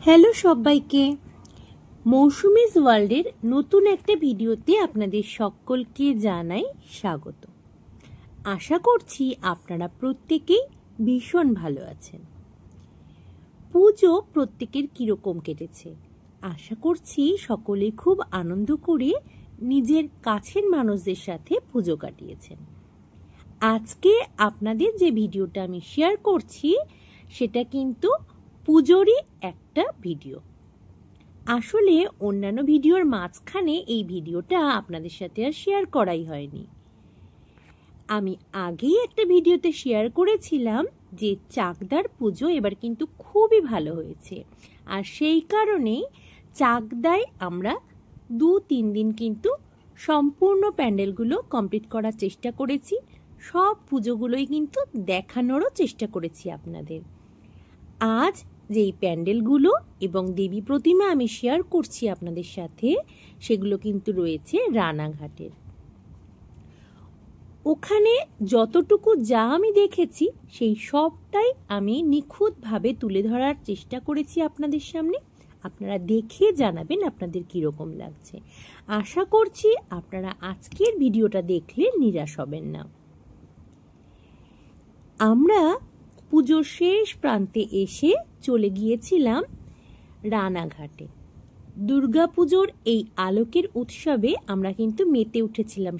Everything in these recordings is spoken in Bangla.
হ্যালো সবাইকে, মৌসুমিজ ওয়ার্ল্ডের নতুন একটা ভিডিওতে আপনাদের সকলকে জানাই স্বাগত। আশা করছি আপনারা প্রত্যেকেই ভীষণ ভালো আছেন। পুজো প্রত্যেকের কীরকম কেটেছে আশা করছি সকলেই খুব আনন্দ করে নিজের কাছের মানুষদের সাথে পুজো কাটিয়েছেন। আজকে আপনাদের যে ভিডিওটা আমি শেয়ার করছি সেটা কিন্তু পুজোরই একটা ভিডিও। আসলে অন্যান্য ভিডিওর মাঝখানে এই ভিডিওটা আপনাদের সাথে আর শেয়ার করাই হয়নি। আমি আগেই একটা ভিডিওতে শেয়ার করেছিলাম যে চাকদার পুজো এবার কিন্তু খুবই ভালো হয়েছে, আর সেই কারণেই চাকদায় আমরা 2-3 দিন কিন্তু সম্পূর্ণ প্যান্ডেলগুলো কমপ্লিট করার চেষ্টা করেছি। সব পুজোগুলোই কিন্তু দেখানোরও চেষ্টা করেছি আপনাদের। আজ যেই প্যান্ডেলগুলো এবং দেবী প্রতিমা আমি শেয়ার করছি আপনাদের সাথে, সেগুলো কিন্তু রয়েছে রানাঘাটের। ওখানে যতটুকু যা আমি দেখেছি সেই সবটাই আমি নিখুঁতভাবে তুলে ধরার চেষ্টা করেছি আপনাদের সামনে। আপনারা দেখে জানাবেন আপনাদের কীরকম লাগছে। আশা করছি আপনারা আজকের ভিডিওটা দেখলে নিরাশ হবেন না। আমরা পুজোর শেষ প্রান্তে এসে চলে গিয়েছিলাম রানাঘাটে। দুর্গাপুজোর এই আলোকের উৎসবে আমরা কিন্তু মেতে উঠেছিলাম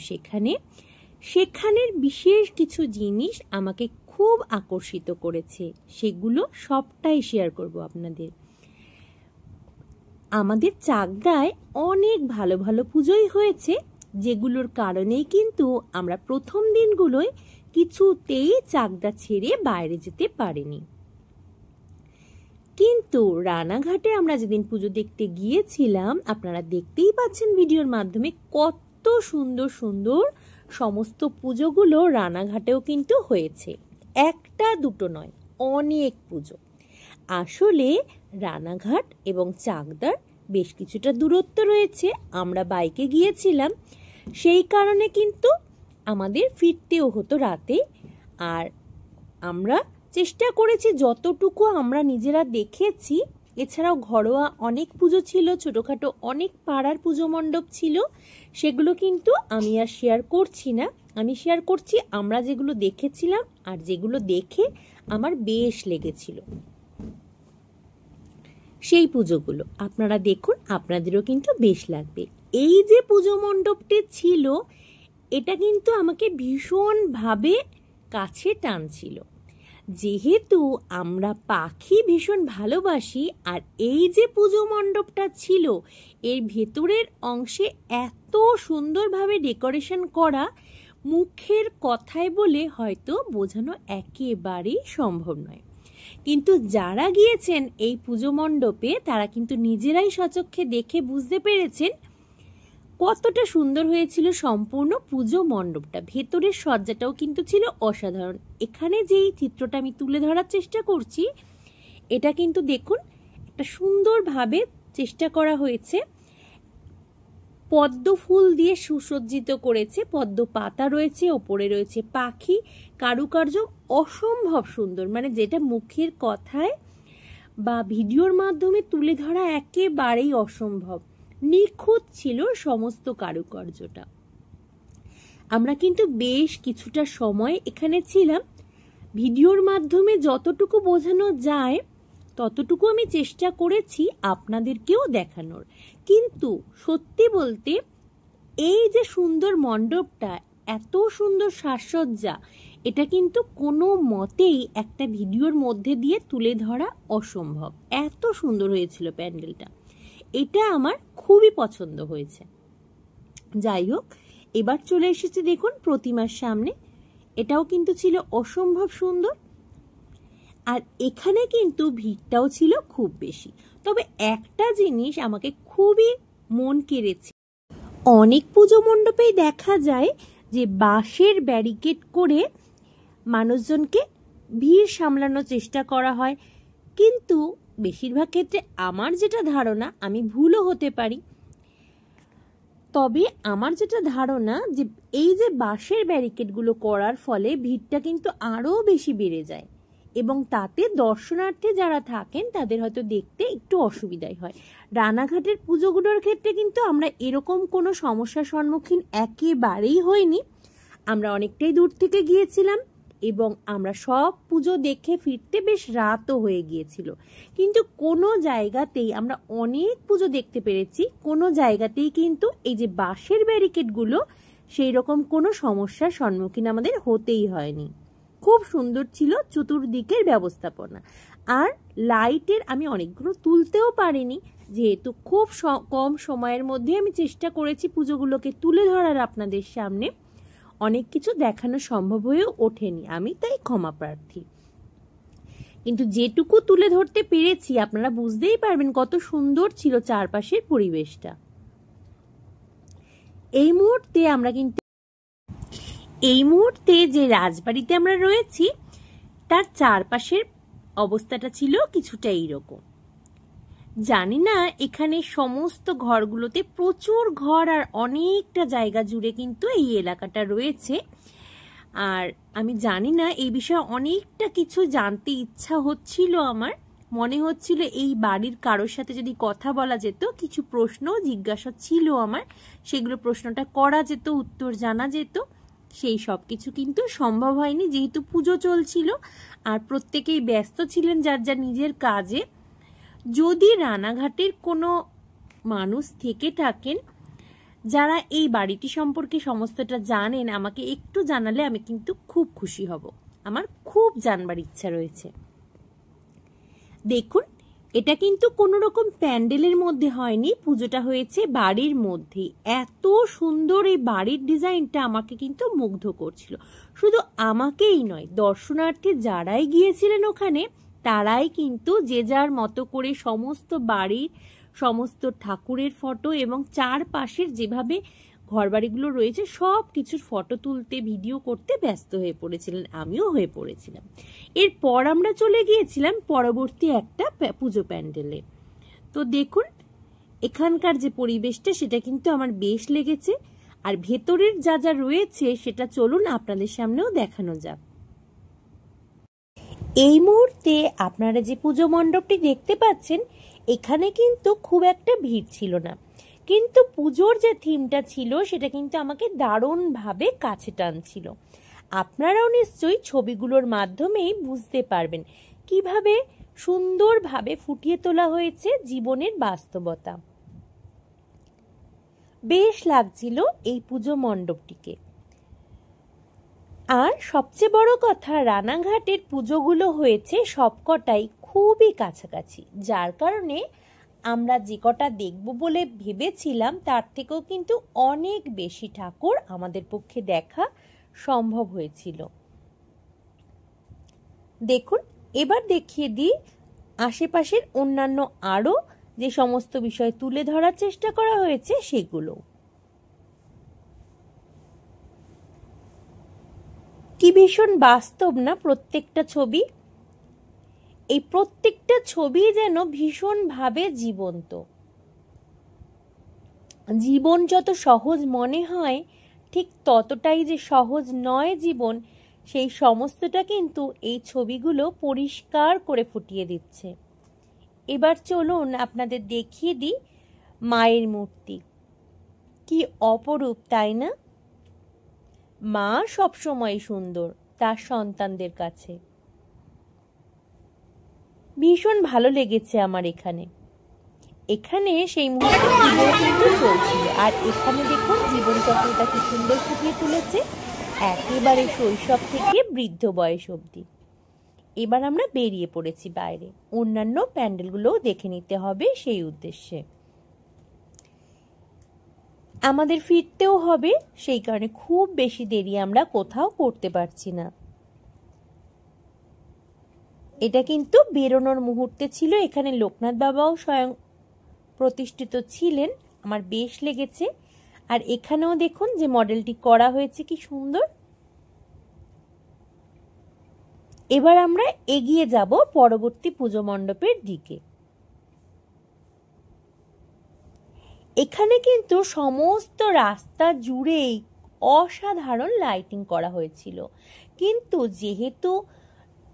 সেখানের বিশেষ কিছু জিনিস আমাকে খুব আকর্ষিত করেছে, সেগুলো সবটাই শেয়ার করব আপনাদের। আমাদের চাকদায় অনেক ভালো ভালো পুজোই হয়েছে, যেগুলোর কারণেই কিন্তু আমরা প্রথম দিনগুলোয় কিছুতেই চাকদা ছেড়ে বাইরে যেতে পারিনি। কিন্তু রানাঘাটে আমরা যেদিন পুজো দেখতে গিয়েছিলাম, আপনারা দেখতেই পাচ্ছেন ভিডিওর মাধ্যমে কত সুন্দর সুন্দর সমস্ত পুজোগুলো রানাঘাটেও কিন্তু হয়েছে। একটা দুটো নয়, অনেক পুজো। আসলে রানাঘাট এবং চাকদার বেশ কিছুটা দূরত্ব রয়েছে। আমরা বাইকে গিয়েছিলাম, সেই কারণে কিন্তু আমাদের ফিরতেও হতো রাতে। আর আমরা চেষ্টা করেছি যতটুকু আমরা নিজেরা দেখেছি। এছাড়াও ঘরোয়া অনেক পুজো ছিল, ছোটোখাটো অনেক পাড়ার পুজো মণ্ডপ ছিল, সেগুলো কিন্তু আমি আর শেয়ার করছি না। আমি শেয়ার করছি আমরা যেগুলো দেখেছিলাম আর যেগুলো দেখে আমার বেশ লেগেছিল সেই পুজোগুলো। আপনারা দেখুন, আপনাদেরও কিন্তু বেশ লাগবে। এই যে পুজো মণ্ডপটি ছিল, এটা কিন্তু আমাকে ভীষণভাবে কাছে টানছিল। যেহেতু আমরা পাখি ভীষণ ভালোবাসি, আর এই যে পুজো মণ্ডপটা ছিল এর ভেতরের অংশে এত সুন্দরভাবে ডেকোরেশন করা, মুখের কথায় বলে হয়তো বোঝানো একেবারেই সম্ভব নয়। কিন্তু যারা গিয়েছেন এই পুজো মণ্ডপে তারা কিন্তু নিজেরাই স্বচক্ষে দেখে বুঝতে পেরেছেন কতটা সুন্দর হয়েছিল সম্পূর্ণ পুজো মণ্ডপটা। ভেতরের সজ্জাটাও কিন্তু ছিল অসাধারণ। এখানে যেই চিত্রটা আমি তুলে ধরার চেষ্টা করছি, এটা কিন্তু দেখুন একটা সুন্দরভাবে চেষ্টা করা হয়েছে। পদ্ম ফুল দিয়ে সুসজ্জিত করেছে, পদ্ম পাতা রয়েছে, ওপরে রয়েছে পাখি, কারুকার্য অসম্ভব সুন্দর, মানে যেটা মুখের কথায় বা ভিডিওর মাধ্যমে তুলে ধরা একেবারেই অসম্ভব। নিখুঁত ছিল সমস্ত কারুকার্যটা। আমরা কিন্তু বেশ কিছুটা সময় এখানে ছিলাম। ভিডিওর মাধ্যমে যতটুকু বোঝানো যায় ততটুকু আমি চেষ্টা করেছি আপনাদেরকেও দেখানোর। কিন্তু সত্যি বলতে এই যে সুন্দর মণ্ডপটা, এত সুন্দর সাজসজ্জা, এটা কিন্তু কোনো মতেই একটা ভিডিওর মধ্যে দিয়ে তুলে ধরা অসম্ভব। এত সুন্দর হয়েছিল প্যান্ডেলটা, এটা আমার খুবই পছন্দ হয়েছে। যাই হোক, এবার চলে এসেছে দেখুন প্রতিমার সামনে। এটাও কিন্তু ছিল অসম্ভব সুন্দর। আর এখানে কিন্তু ভিড়টাও ছিল খুব বেশি। তবে একটা জিনিস আমাকে খুবই মন কেড়েছে, অনেক পুজো মণ্ডপেই দেখা যায় যে বাঁশের ব্যারিকেড করে মানুষজনকে ভিড় সামলানোর চেষ্টা করা হয়। কিন্তু বেশিরভাগ ক্ষেত্রে আমার যেটা ধারণা, আমি ভুলও হতে পারি, তবে আমার যেটা ধারণা যে এই যে বাঁশের ব্যারিকেডগুলো করার ফলে ভিড়টা কিন্তু আরও বেশি বেড়ে যায়। এবং তাতে দর্শনার্থী যারা থাকেন তাদের হয়তো দেখতে একটু অসুবিধাই হয়। রানাঘাটের পুজোগুলোর ক্ষেত্রে কিন্তু আমরা এরকম কোনো সমস্যার সম্মুখীন একেবারেই হইনি। আমরা অনেকটাই দূর থেকে গিয়েছিলাম এবং আমরা সব পুজো দেখে ফিরতে বেশ রাতও হয়ে গিয়েছিল, কিন্তু কোনো জায়গাতেই আমরা অনেক পুজো দেখতে পেরেছি, কোনো জায়গাতেই কিন্তু এই যে বাঁশের ব্যারিকেডগুলো সেই রকম কোনো সমস্যার সম্মুখীন আমাদের হতেই হয়নি। খুব সুন্দর ছিল চতুর্দিকের ব্যবস্থাপনা। আর লাইটের আমি অনেকগুলো তুলতেও পারিনি, যেহেতু খুব কম সময়ের মধ্যে আমি চেষ্টা করেছি পুজোগুলোকে তুলে ধরার আপনাদের সামনে, অনেক কিছু দেখানো সম্ভব হয়ে ওঠেনি, আমি তাই ক্ষমা প্রার্থী। কিন্তু যেটুকু তুলে ধরতে পেরেছি আপনারা বুঝতেই পারবেন কত সুন্দর ছিল চারপাশের পরিবেশটা। এই মুহূর্তে যে রাজবাড়িতে আমরা রয়েছি তার চারপাশের অবস্থাটা ছিল কিছুটা এইরকম। জানি না এখানে সমস্ত ঘরগুলোতে প্রচুর ঘর আর অনেকটা জায়গা জুড়ে কিন্তু এই এলাকাটা রয়েছে। আর আমি জানি না এই বিষয়ে অনেকটা কিছু জানতে ইচ্ছা হচ্ছিল, আমার মনে হচ্ছিল এই বাড়ির কারোর সাথে যদি কথা বলা যেত, কিছু প্রশ্ন জিজ্ঞাসা ছিল আমার, সেগুলো প্রশ্নটা করা যেত, উত্তর জানা যেত। সেই সব কিছু কিন্তু সম্ভব হয়নি, যেহেতু পুজো চলছিল আর প্রত্যেকেই ব্যস্ত ছিলেন যার যার নিজের কাজে। যদি রানাঘাটের কোনো মানুষ থেকে থাকেন যারা এই বাড়িটি সম্পর্কে সমস্তটা জানেন, আমাকে একটু জানালে আমি কিন্তু খুব খুশি হব। আমার খুব জানবার ইচ্ছা রয়েছে। দেখুন, এটা কিন্তু কোনো রকম প্যান্ডেলের মধ্যে হয়নি, পুজোটা হয়েছে বাড়ির মধ্যে। এত সুন্দর এই বাড়ির ডিজাইনটা আমাকে কিন্তু মুগ্ধ করছিল। শুধু আমাকেই নয়, দর্শনার্থী যারাই গিয়েছিলেন ওখানে তারাই কিন্তু যে যার মতো করে সমস্ত বাড়ির সমস্ত ঠাকুরের ফটো এবং চারপাশের যেভাবে ঘরবাড়িগুলো রয়েছে সব কিছুর ফটো তুলতে, ভিডিও করতে ব্যস্ত হয়ে পড়েছিলেন, আমিও হয়ে পড়েছিলাম। এরপর আমরা চলে গিয়েছিলাম পরবর্তী একটা পুজো প্যান্ডেলে। তো দেখুন এখানকার যে পরিবেশটা সেটা কিন্তু আমার বেশ লেগেছে। আর ভেতরের যা যা রয়েছে সেটা চলুন আপনাদের সামনেও দেখানো যাক। এই মুহূর্তে আপনারা যে পুজো মণ্ডপটি দেখতে পাচ্ছেন এখানে কিন্তু খুব একটা ভিড় ছিল না, কিন্তু পুজোর যে থিমটা ছিল সেটা কিন্তু আমাকে দারুণভাবে কাছে টানছিল। আপনারাও নিশ্চয়ই ছবিগুলোর মাধ্যমেই বুঝতে পারবেন কিভাবে সুন্দরভাবে ফুটিয়ে তোলা হয়েছে জীবনের বাস্তবতা। বেশ লাগছিল এই পুজো মণ্ডপটিকে। আর সবচেয়ে বড় কথা, রানাঘাটের পুজোগুলো হয়েছে সবকটাই খুবই কাছাকাছি, যার কারণে আমরা যে কটা দেখব বলে ভেবেছিলাম তার থেকেও কিন্তু অনেক বেশি ঠাকুর আমাদের পক্ষে দেখা সম্ভব হয়েছিল। দেখুন, এবার দেখিয়ে দিই আশেপাশের অন্যান্য আরো যে সমস্ত বিষয় তুলে ধরার চেষ্টা করা হয়েছে সেগুলো। কি ভীষণ বাস্তব না প্রত্যেকটা ছবি? এই প্রত্যেকটা ছবি যেন ভীষণভাবে জীবন্ত। জীবন যত সহজ মনে হয় ঠিক ততটাই যে সহজ নয় জীবন, সেই সমস্তটা কিন্তু এই ছবিগুলো পরিষ্কার করে ফুটিয়ে দিচ্ছে। এবার চলুন আপনাদের দেখিয়ে দিই মায়ের মূর্তি। কি অপরূপ, তাই না? মা সবসময় সুন্দর তার সন্তানদের কাছে। ভীষণ ভালো লেগেছে আমার এখানে। এখানে সেই মুহূর্তে পুজো কিন্তু চলছিল, আর এখানে দেখুন জীবনচক্রটা কি সুন্দর ফুটিয়ে তুলেছে, একেবারে শৈশব থেকে বৃদ্ধ বয়স অবধি। এবার আমরা বেরিয়ে পড়েছি বাইরে, অন্যান্য প্যান্ডেলগুলোও দেখে নিতে হবে সেই উদ্দেশ্যে। আমাদের ফিরতেও হবে, সেই কারণে খুব বেশি দেরি আমরা কোথাও করতে পারছি না। এটা কিন্তু বেরোনোর মুহূর্তে ছিল, এখানে লোকনাথ বাবাও স্বয়ং প্রতিষ্ঠিত ছিলেন, আমার বেশ লেগেছে। আর এখানেও দেখুন যে মডেলটি করা হয়েছে কি সুন্দর। এবার আমরা এগিয়ে যাব পরবর্তী পুজো মণ্ডপের দিকে। এখানে কিন্তু সমস্ত রাস্তা জুড়েই অসাধারণ লাইটিং করা হয়েছিল, কিন্তু যেহেতু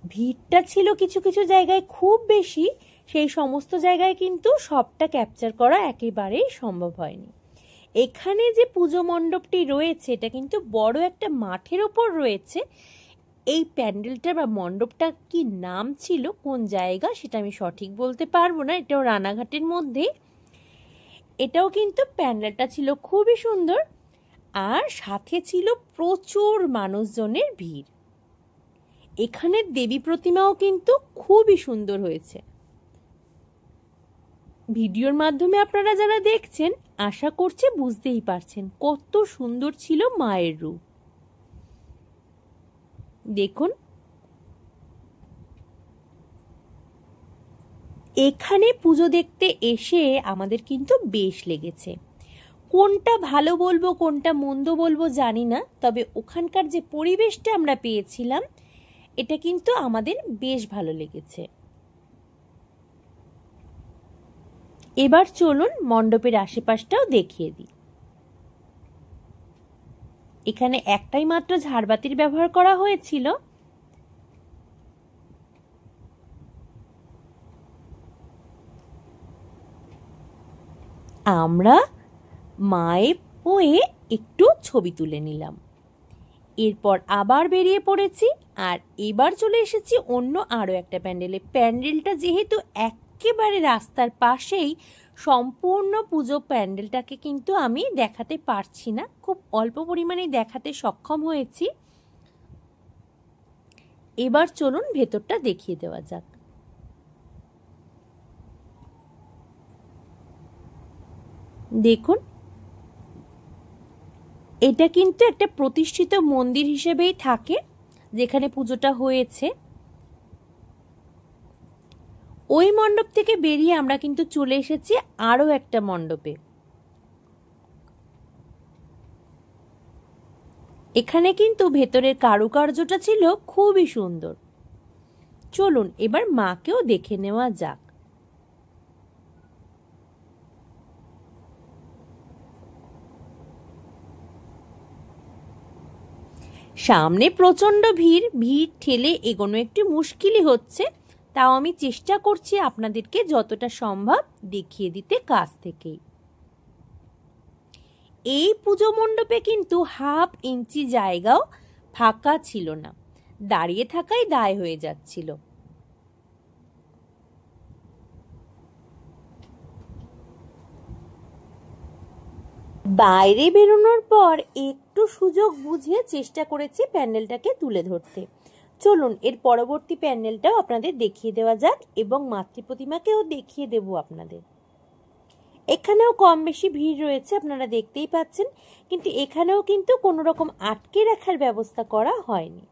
ভিড়টা ছিল কিছু কিছু জায়গায় খুব বেশি, সেই সমস্ত জায়গায় কিন্তু সবটা ক্যাপচার করা একেবারেই সম্ভব হয়নি। এখানে যে পুজো মণ্ডপটি রয়েছে এটা কিন্তু বড় একটা মাঠের ওপর রয়েছে। এই প্যান্ডেলটা বা মণ্ডপটা কি নাম ছিল, কোন জায়গা সেটা আমি সঠিক বলতে পারবো না, এটাও রানাঘাটের মধ্যে। এটাও কিন্তু প্যান্ডেলটা ছিল খুবই সুন্দর, আর সাথে ছিল প্রচুর মানুষজনের ভিড়। এখানের দেবী প্রতিমাও কিন্তু খুবই সুন্দর হয়েছে। ভিডিওর মাধ্যমে আপনারা যারা দেখছেন আশা করছি বুঝতেই পারছেন কত সুন্দর ছিল মায়ের রূপ। দেখুন, এখানে পুজো দেখতে এসে আমাদের কিন্তু বেশ লেগেছে। কোনটা ভালো বলবো কোনটা মন্দ বলবো জানি না, তবে ওখানকার যে পরিবেশটা আমরা পেয়েছিলাম এটা কিন্তু আমাদের বেশ ভালো লেগেছে। এবার চলুন মণ্ডপের আশেপাশটাও দেখিয়ে দিই। এখানে একটাই মাত্র ঝাড়বাতির ব্যবহার করা হয়েছিল। আমরা মায়ের হয়ে একটু ছবি তুলে নিলাম, এরপর আবার বেরিয়ে পড়েছি। আর এবার চলে এসেছি অন্য আরো একটা প্যান্ডেলে। প্যান্ডেলটা যেহেতু একেবারে রাস্তার পাশেই, সম্পূর্ণ পুজো প্যান্ডেলটাকে কিন্তু আমি দেখাতে পারছি না, খুব অল্প পরিমাণে দেখাতে সক্ষম হয়েছি। এবার চলুন ভেতরটা দেখিয়ে দেওয়া যাক। দেখুন, এটা কিন্তু একটা প্রতিষ্ঠিত মন্দির হিসেবেই থাকে যেখানে পুজোটা হয়েছে। ওই মণ্ডপ থেকে বেরিয়ে আমরা কিন্তু চলে এসেছি আরো একটা মণ্ডপে। এখানে কিন্তু ভেতরের কারুকার্যটা ছিল খুবই সুন্দর। চলুন এবার মাকেও দেখে নেওয়া যাক। সামনে প্রচন্ড ভিড়, ভিড় ঠেলে এগোনো একটু মুশকিলই হচ্ছে, তাও আমি চেষ্টা করছি আপনাদেরকে যতটা সম্ভব দেখিয়ে দিতে কাছ থেকেই। এই পুজো মণ্ডপে কিন্তু হাফ ইঞ্চি জায়গাও ফাঁকা ছিল না, দাঁড়িয়ে থাকাই দায় হয়ে যাচ্ছিল। বাইরে বেরোনোর পর একটু সুযোগ বুঝে চেষ্টা করেছি প্যান্ডেলটাকে তুলে ধরতে। চলুন এর পরবর্তী প্যান্ডেলটাও আপনাদের দেখিয়ে দেওয়া যাক এবং মাতৃ প্রতিমাকেও দেখিয়ে দেব আপনাদের। এখানেও কম বেশি ভিড় রয়েছে, আপনারা দেখতেই পাচ্ছেন, কিন্তু এখানেও কিন্তু কোনো রকম আটকে রাখার ব্যবস্থা করা হয়নি।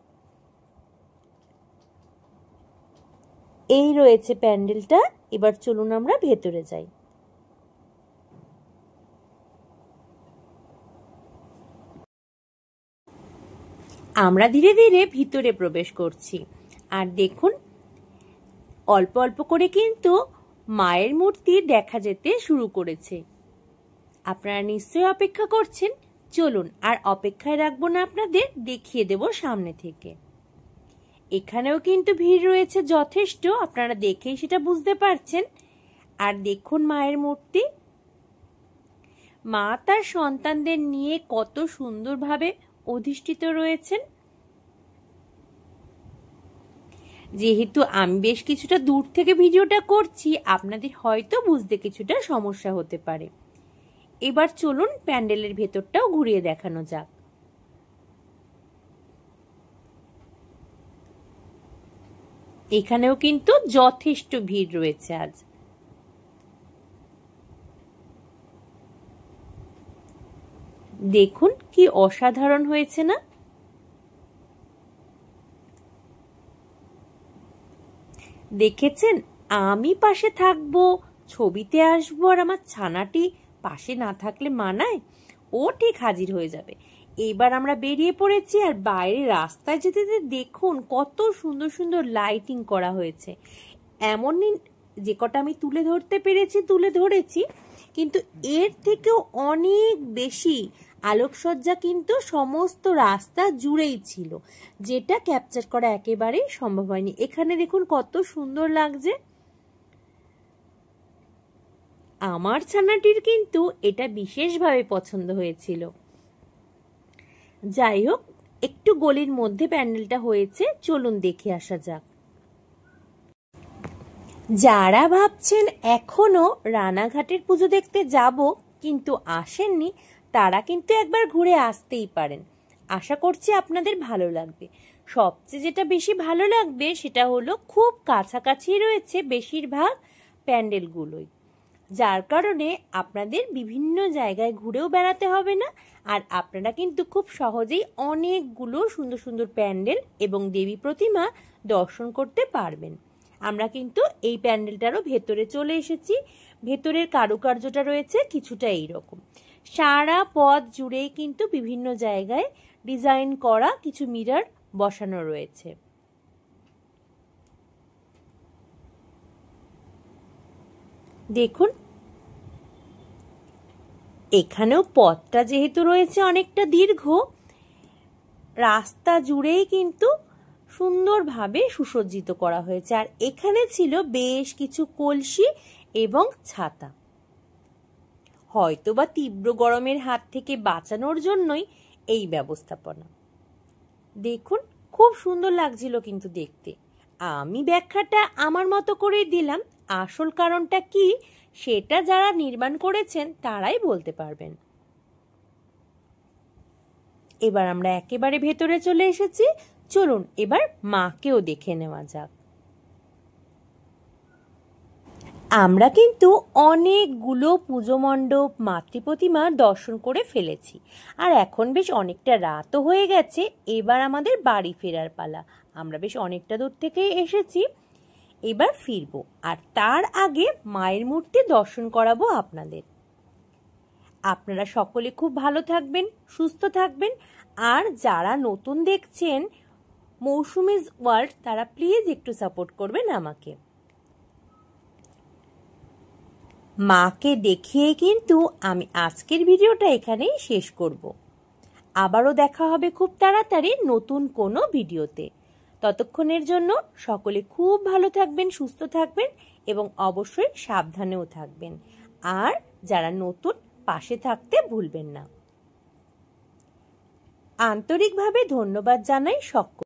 এই রয়েছে প্যান্ডেলটা। এবার চলুন আমরা ভেতরে যাই। আমরা ধীরে ধীরে ভিতরে প্রবেশ করছি, আর দেখুন অল্প অল্প করে কিন্তু মায়ের মূর্তি দেখা যেতে শুরু করেছে। আপনারা নিশ্চয়ই অপেক্ষা করছেন, চলুন আর অপেক্ষায় রাখবো না, আপনাদের দেখিয়ে দেব সামনে থেকে। এখানেও কিন্তু ভিড় রয়েছে যথেষ্ট, আপনারা দেখেই সেটা বুঝতে পারছেন। আর দেখুন মায়ের মূর্তি, মা তার সন্তানদের নিয়ে কত সুন্দরভাবে অধিষ্ঠিত রয়েছেন। যেহেতু আমি বেশ কিছুটা দূর থেকে ভিডিওটা করছি, আপনাদের হয়তো বুঝতে কিছুটা সমস্যা হতে পারে। এবার চলুন প্যান্ডেলের ভেতরটাও ঘুরিয়ে দেখানো যাক। এখানেও কিন্তু যথেষ্ট ভিড় রয়েছে আজ। দেখুন কি অসাধারণ হয়েছে না? দেখেছেন, আমি পাশে থাকবো, ছবিতে আসবো, আর আমার ছানাটি পাশে না থাকলে মানায়? ও ঠিক হাজির হয়ে যাবে। এবার আমরা বেরিয়ে পড়েছি, আর বাইরে রাস্তায় যেতে যেতে দেখুন কত সুন্দর সুন্দর লাইটিং করা হয়েছে। যে কটা আমি তুলে ধরতে পেরেছি তুলে ধরেছি, কিন্তু এর থেকেও অনেক বেশি আলোকসজ্জা কিন্তু সমস্ত রাস্তা জুড়েই ছিল, যেটা ক্যাপচার করা একেবারেই সম্ভব হয়নি। এখানে দেখুন কত সুন্দর লাগছে। আমার ছানাটির কিন্তু এটা বিশেষভাবে পছন্দ হয়েছিল। যাই হোক, একটু গলির মধ্যে প্যান্ডেলটা হয়েছে, চলুন দেখে আসা যাক। যারা ভাবছেন এখনো রানাঘাটের পুজো দেখতে যাব কিন্তু আসেননি, তারা কিন্তু একবার ঘুরে আসতেই পারেন। আশা করছি আপনাদের ভালো লাগবে। সবচেয়ে যেটা বেশি ভালো লাগবে সেটা হলো খুব কাছাকাছি রয়েছে বেশিরভাগ প্যান্ডেলগুলোই, যার কারণে আপনাদের বিভিন্ন জায়গায় ঘুরেও বেড়াতে হবে না, আর আপনারা কিন্তু খুব সহজেই অনেকগুলো সুন্দর সুন্দর প্যান্ডেল এবং দেবী প্রতিমা দর্শন করতে পারবেন। আমরা কিন্তু এই প্যান্ডেলটারও ভেতরে চলে এসেছি। ভেতরের কারুকার্যটা রয়েছে কিছুটা এইরকম। সারা পথ জুড়েই কিন্তু বিভিন্ন জায়গায় ডিজাইন করা কিছু মিরর বসানো রয়েছে। দেখুন, এখানেও পথটা যেহেতু রয়েছে অনেকটা দীর্ঘ, রাস্তা জুড়েই কিন্তু সুন্দরভাবে সুসজ্জিত করা হয়েছে। আর এখানে ছিল বেশ কিছু কলসি এবং ছাতা, হয়তোবা তীব্র গরমের হাত থেকে বাঁচানোর জন্যই এই ব্যবস্থাপনা। দেখুন, খুব সুন্দর লাগছিল কিন্তু দেখতে। আমি ব্যাখ্যাটা আমার মতো করেই দিলাম, আসল কারণটা কি সেটা যারা নির্মাণ করেছেন তারাই বলতে পারবেন। এবার আমরা একেবারে ভেতরে চলে এসেছি, চলুন এবার মাকেও দেখে নেওয়া যাক। আমরা কিন্তু অনেকগুলো পুজো মণ্ডপ, মাতৃপ্রতিমা দর্শন করে ফেলেছি, আর এখন বেশ অনেকটা রাতও হয়ে গেছে। এবার আমাদের বাড়ি ফেরার পালা। আমরা বেশ অনেকটা দূর থেকে এসেছি, এবার ফিরবো, আর তার আগে মায়ের মূর্তি দর্শন করাবো আপনাদের। আপনারা সকলে খুব ভালো থাকবেন, সুস্থ থাকবেন, আর যারা নতুন দেখছেন মৌসুমিজ ওয়ার্ল্ড, তারা প্লিজ একটু সাপোর্ট করবেন আমাকে। মাকে দেখিয়ে কিন্তু আমি আজকের ভিডিওটা এখানেই শেষ করব। আবারও দেখা হবে খুব তাড়াতাড়ি নতুন কোনো ভিডিওতে। ততক্ষণের জন্য সকলে খুব ভালো থাকবেন, সুস্থ থাকবেন এবং অবশ্যই সাবধানেও থাকবেন। আর যারা নতুন, পাশে থাকতে ভুলবেন না। আন্তরিকভাবে ধন্যবাদ জানাই সকল।